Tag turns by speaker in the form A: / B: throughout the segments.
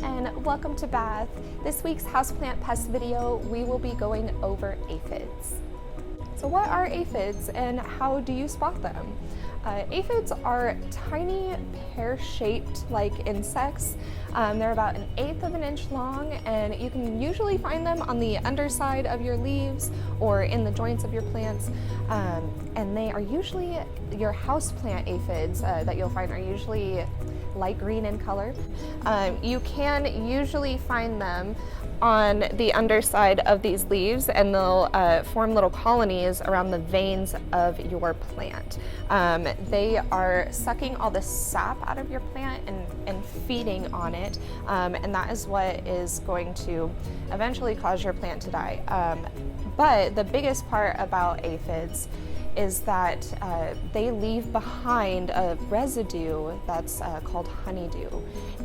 A: and welcome to Bath. This week's houseplant pest video, we will be going over aphids. So what are aphids and how do you spot them? Aphids are tiny pear-shaped like insects. They're about 1/8 of an inch long, and you can usually find them on the underside of your leaves or in the joints of your plants. And they are usually your houseplant aphids that you'll find are usually light green in color. You can usually find them on the underside of these leaves, and they'll form little colonies around the veins of your plant. They are sucking all the sap out of your plant and feeding on it, and that is what is going to eventually cause your plant to die. But the biggest part about aphids is that they leave behind a residue that's called honeydew.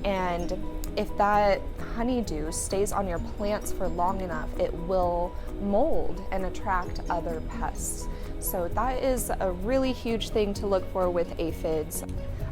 A: And if that honeydew stays on your plants for long enough, it will mold and attract other pests. So that is a really huge thing to look for with aphids.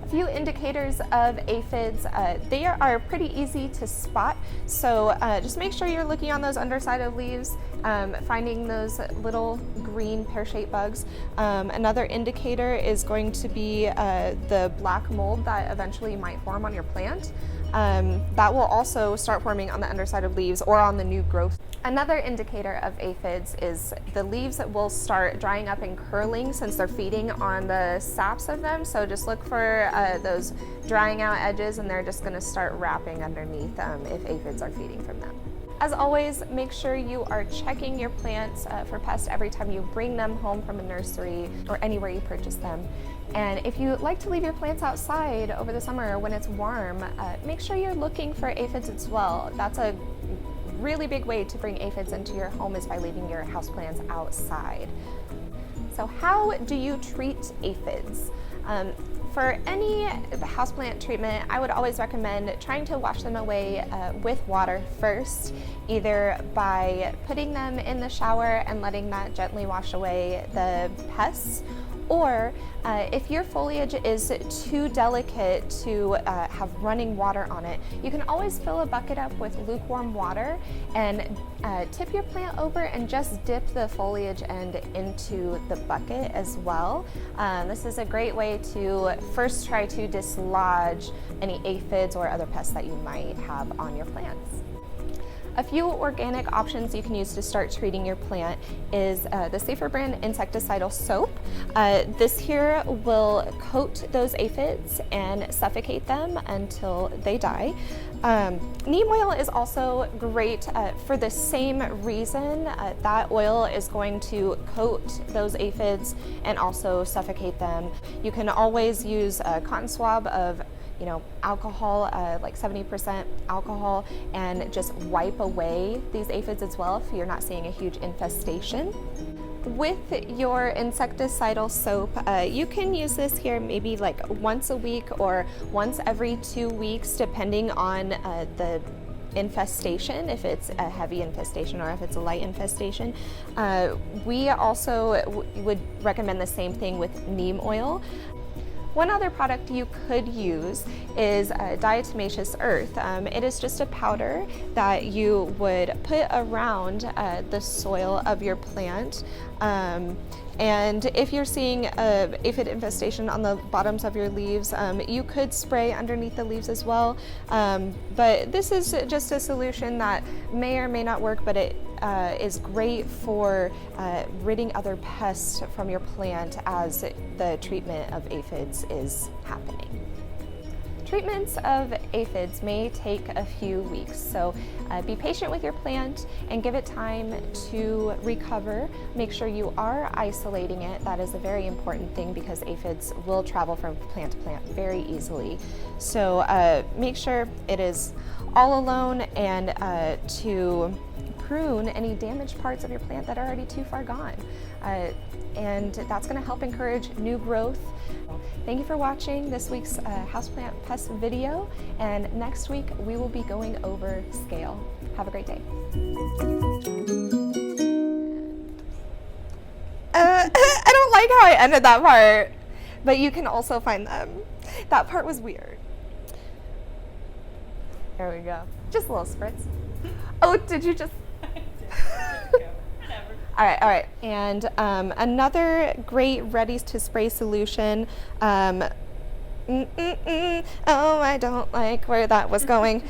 A: A few indicators of aphids, they are pretty easy to spot. So just make sure you're looking on those underside of leaves, finding those little green pear-shaped bugs. Another indicator is going to be the black mold that eventually might form on your plant. That will also start forming on the underside of leaves or on the new growth. Another indicator of aphids is the leaves will start drying up and curling since they're feeding on the saps of them. So just look for those drying out edges, and they're just going to start wrapping underneath if aphids are feeding from them. As always, make sure you are checking your plants for pests every time you bring them home from a nursery or anywhere you purchase them. And if you like to leave your plants outside over the summer when it's warm, make sure you're looking for aphids as well. That's a really big way to bring aphids into your home, is by leaving your houseplants outside. So how do you treat aphids? For any houseplant treatment, I would always recommend trying to wash them away with water first, either by putting them in the shower and letting that gently wash away the pests, or if your foliage is too delicate to have running water on it, you can always fill a bucket up with lukewarm water and tip your plant over and just dip the foliage end into the bucket as well. This is a great way to first try to dislodge any aphids or other pests that you might have on your plants. A few organic options you can use to start treating your plant is the Safer brand insecticidal soap. This here will coat those aphids and suffocate them until they die. Neem oil is also great for the same reason. That oil is going to coat those aphids and also suffocate them. You can always use a cotton swab of alcohol, like 70% alcohol, and just wipe away these aphids as well if you're not seeing a huge infestation. With your insecticidal soap, you can use this here maybe like once a week or once every 2 weeks, depending on the infestation, if it's a heavy infestation or if it's a light infestation. We also would recommend the same thing with neem oil. One other product you could use is Diatomaceous Earth. It is just a powder that you would put around the soil of your plant. And if you're seeing an aphid infestation on the bottoms of your leaves, you could spray underneath the leaves as well. But this is just a solution that may or may not work, but it is great for ridding other pests from your plant as the treatment of aphids is happening. Treatments of aphids may take a few weeks, so be patient with your plant and give it time to recover. Make sure you are isolating it. That is a very important thing because aphids will travel from plant to plant very easily. So make sure it is all alone, and to prune any damaged parts of your plant that are already too far gone. And that's going to help encourage new growth. Thank you for watching this week's houseplant pest video, and next week we will be going over scale. Have a great day. I don't like how I ended that part, but you can also find them. That part was weird. There we go. Just a little spritz. Oh, did you just? All right. And another great ready to spray solution. Oh, I don't like where that was going.